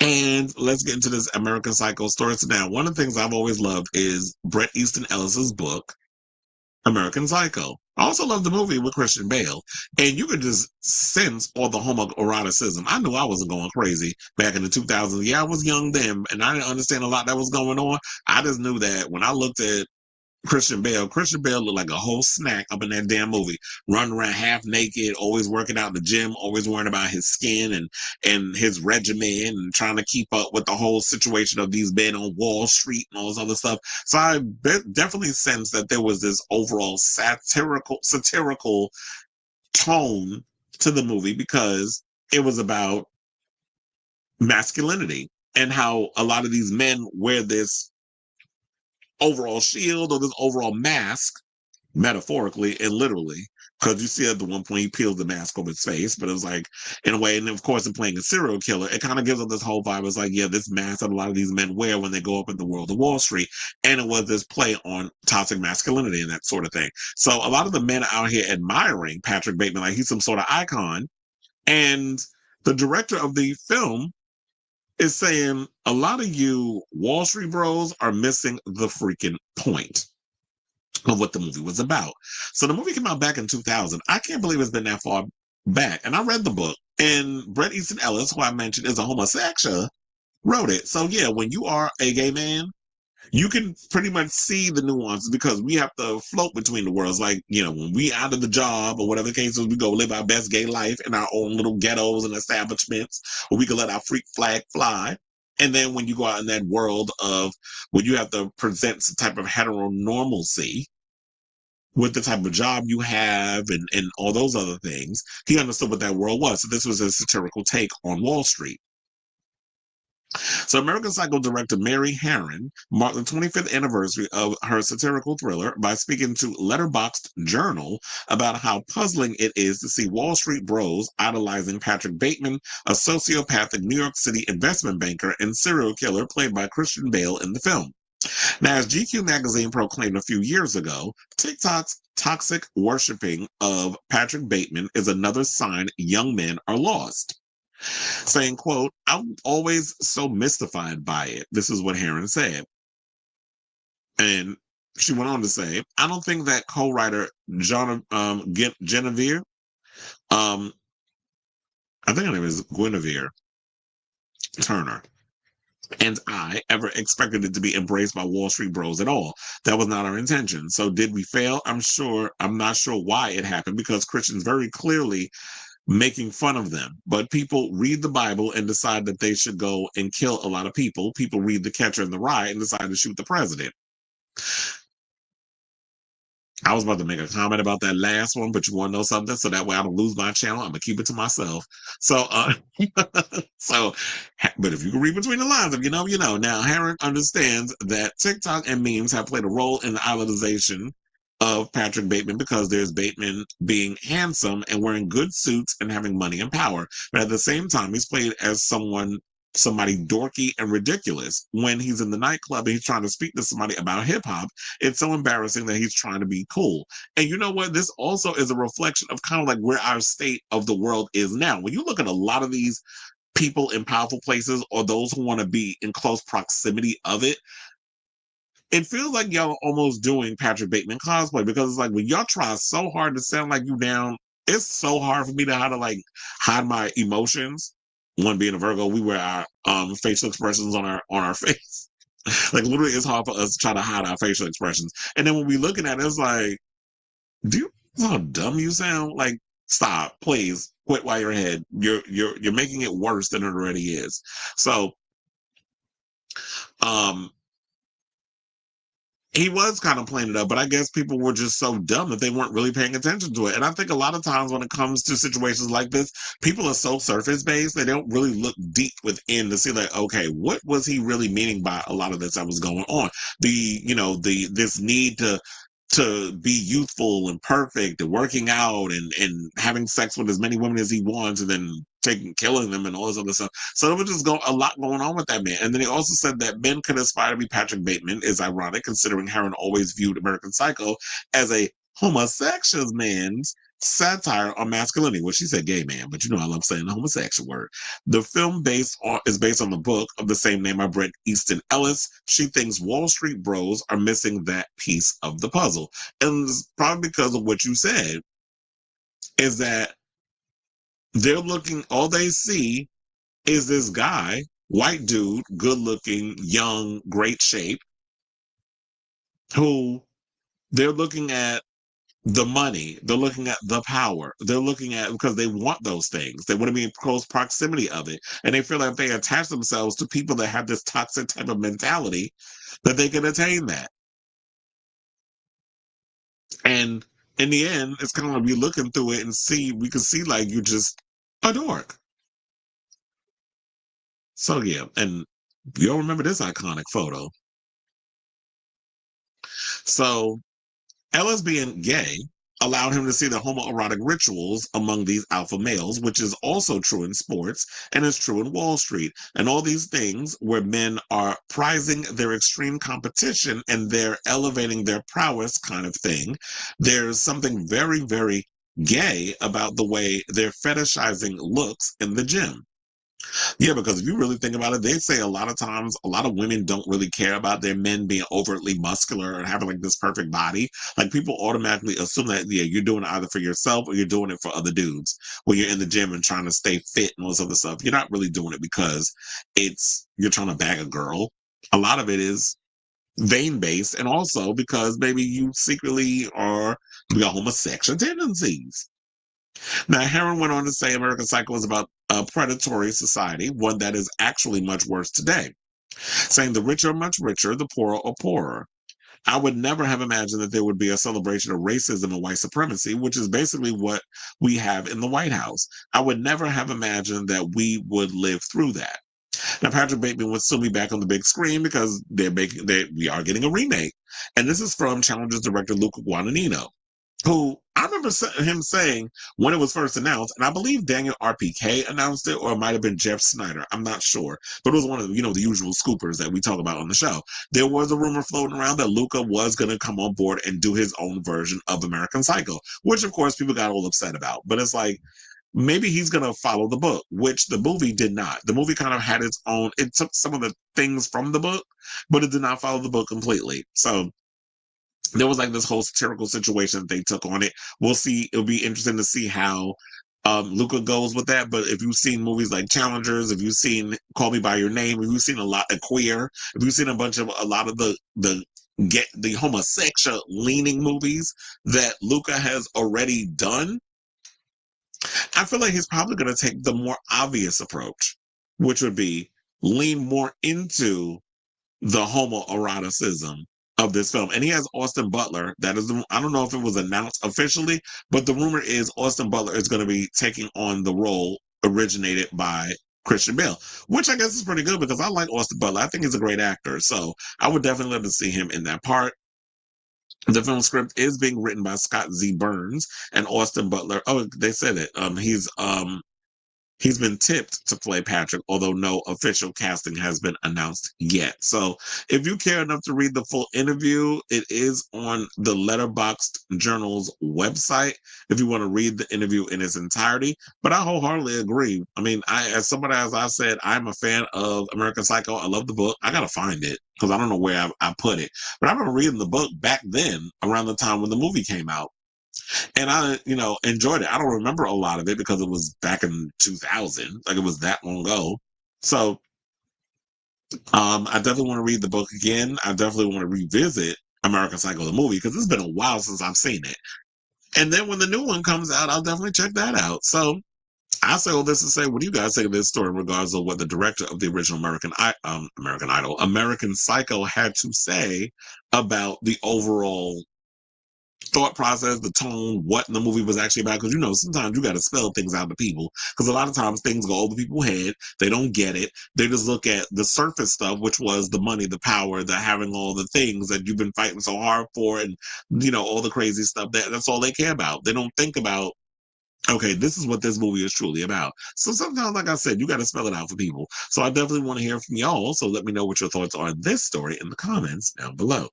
And let's get into this American Psycho story. So now, one of the things I've always loved is Bret Easton Ellis's book, American Psycho. I also love the movie with Christian Bale. And you could just sense all the homoeroticism. I knew I wasn't going crazy back in the 2000s. Yeah, I was young then, and I didn't understand a lot that was going on. I just knew that when I looked at Christian Bale looked like a whole snack up in that damn movie, running around half naked, always working out in the gym, always worrying about his skin and his regimen and trying to keep up with the whole situation of these men on Wall Street and all this other stuff. So I definitely sense that there was this overall satirical tone to the movie because it was about masculinity and how a lot of these men wear this overall shield or this overall mask, metaphorically and literally, because you see at the one point he peels the mask over his face, but it was like in a way, and of course, in playing a serial killer, it kind of gives us this whole vibe. It's like, yeah, this mask that a lot of these men wear when they go up in the world of Wall Street, and it was this play on toxic masculinity and that sort of thing. So a lot of the men out here admiring Patrick Bateman, like he's some sort of icon, and the director of the film is saying a lot of you Wall Street bros are missing the freaking point of what the movie was about. So the movie came out back in 2000. I can't believe it's been that far back. And I read the book, and Bret Easton Ellis, who I mentioned is a homosexual, wrote it. So yeah, when you are a gay man, you can pretty much see the nuances because we have to float between the worlds. Like, you know, when we out of the job or whatever the case is, we go live our best gay life in our own little ghettos and establishments where we can let our freak flag fly. And then when you go out in that world of where you have to present some type of heteronormalcy with the type of job you have and all those other things, he understood what that world was. So this was a satirical take on Wall Street. So American Psycho director Mary Harron marked the 25th anniversary of her satirical thriller by speaking to Letterboxd Journal about how puzzling it is to see Wall Street bros idolizing Patrick Bateman, a sociopathic New York City investment banker and serial killer played by Christian Bale in the film. Now, as GQ magazine proclaimed a few years ago, TikTok's toxic worshiping of Patrick Bateman is another sign young men are lost. Saying, quote, I'm always so mystified by it. This is what Harron said. And she went on to say, I don't think that co-writer Genevieve, I think her name is Guinevere Turner, and I ever expected it to be embraced by Wall Street bros at all. That was not our intention. So did we fail? I'm not sure why it happened because Christians very clearly making fun of them. But people read the Bible and decide that they should go and kill a lot of people. People read The Catcher in the Rye and decide to shoot the president. I was about to make a comment about that last one, but you want to know something? So that way I don't lose my channel. I'm gonna keep it to myself. So, so, but if you can read between the lines, if you know, you know. Now, Harron understands that TikTok and memes have played a role in the idolization of Patrick Bateman because there's Bateman being handsome and wearing good suits and having money and power. But at the same time, he's played as somebody dorky and ridiculous. When he's in the nightclub and he's trying to speak to somebody about hip hop, it's so embarrassing that he's trying to be cool. And you know what? This also is a reflection of kind of like where our state of the world is now. When you look at a lot of these people in powerful places or those who want to be in close proximity of it, it feels like y'all are almost doing Patrick Bateman cosplay because it's like when y'all try so hard to sound like you down, it's so hard for me to how to like hide my emotions. One being a Virgo, we wear our facial expressions on our face. Like literally, it's hard for us to try to hide our facial expressions. And then when we looking at it, it's like, do you know how dumb you sound? Like, stop, please, quit while you're ahead. You're making it worse than it already is. So, um, he was kind of playing it up, but I guess people were just so dumb that they weren't really paying attention to it. And I think a lot of times when it comes to situations like this, people are so surface based, they don't really look deep within to see like, okay, what was he really meaning by a lot of this that was going on? This need to be youthful and perfect and working out and having sex with as many women as he wants and then killing them and all this other stuff. So there was just a lot going on with that man. And then he also said that men could aspire to be Patrick Bateman is ironic considering Harron always viewed American Psycho as a homosexual man's satire on masculinity. Well, she said gay man, but you know I love saying the homosexual word. The film is based on the book of the same name by Bret Easton Ellis. She thinks Wall Street bros are missing that piece of the puzzle. And it's probably because of what you said, is that they're looking, all they see is this guy, white dude, good looking, young, great shape, who they're looking at the money, they're looking at the power, they're looking at, because they want those things, they want to be in close proximity of it, and they feel like if they attach themselves to people that have this toxic type of mentality, that they can attain that. And in the end, it's kind of like we looking through it and we can see like you just a dork. So yeah, and you'll remember this iconic photo. So Ellis being gay allowed him to see the homoerotic rituals among these alpha males, which is also true in sports and is true in Wall Street. And all these things where men are prizing their extreme competition and they're elevating their prowess kind of thing. There's something very, very gay about the way they're fetishizing looks in the gym. Yeah, because if you really think about it, they say a lot of times a lot of women don't really care about their men being overtly muscular or having like this perfect body. Like people automatically assume that, yeah, you're doing it either for yourself or you're doing it for other dudes when you're in the gym and trying to stay fit and all this other stuff. You're not really doing it because you're trying to bag a girl. A lot of it is vein based, and also because maybe you secretly you got homosexual tendencies. Now, Heron went on to say American Psycho is about a predatory society, one that is actually much worse today, saying the rich are much richer, the poor are poorer. I would never have imagined that there would be a celebration of racism and white supremacy, which is basically what we have in the White House. I would never have imagined that we would live through that. Now, Patrick Bateman would still be back on the big screen because we are getting a remake. And this is from Challenger's director Luca Guadagnino, who I remember him saying when it was first announced, and I believe Daniel RPK announced it, or it might have been Jeff Snyder. I'm not sure, but it was one of the usual scoopers that we talk about on the show. There was a rumor floating around that Luca was going to come on board and do his own version of American Psycho, which of course people got all upset about. But it's like maybe he's going to follow the book, which the movie did not. The movie kind of had its own. It took some of the things from the book, but it did not follow the book completely. So there was like this whole satirical situation that they took on it. We'll see. It'll be interesting to see how Luca goes with that. But if you've seen movies like Challengers, if you've seen Call Me by Your Name, if you've seen a lot of Queer, if you've seen a lot of the homosexual leaning movies that Luca has already done, I feel like he's probably going to take the more obvious approach, which would be lean more into the homoeroticism of this film. And he has Austin Butler. I don't know if it was announced officially, but the rumor is Austin Butler is going to be taking on the role originated by Christian Bale, which I guess is pretty good because I like Austin Butler. I think he's a great actor. So I would definitely love to see him in that part. The film script is being written by Scott Z. Burns and Austin Butler. Oh, they said it. He's been tipped to play Patrick, although no official casting has been announced yet. So if you care enough to read the full interview, it is on the Letterboxd Journal's website if you want to read the interview in its entirety. But I wholeheartedly agree. I mean, as somebody, as I said, I'm a fan of American Psycho. I love the book. I got to find it because I don't know where I put it. But I remember reading the book back then around the time when the movie came out. And I, enjoyed it. I don't remember a lot of it because it was back in 2000, like it was that long ago. So, I definitely want to read the book again. I definitely want to revisit American Psycho, the movie, because it's been a while since I've seen it. And then when the new one comes out, I'll definitely check that out. So I say all this to say, what do you guys think of this story in regards to what the director of the original American Psycho had to say about the overall thought process, the tone, what the movie was actually about? Because sometimes you got to spell things out to people. Because a lot of times things go over people's head. They don't get it. They just look at the surface stuff, which was the money, the power, the having all the things that you've been fighting so hard for, and all the crazy stuff. That's all they care about. They don't think about, okay, this is what this movie is truly about. So sometimes, like I said, you got to spell it out for people. So I definitely want to hear from y'all. So let me know what your thoughts are on this story in the comments down below.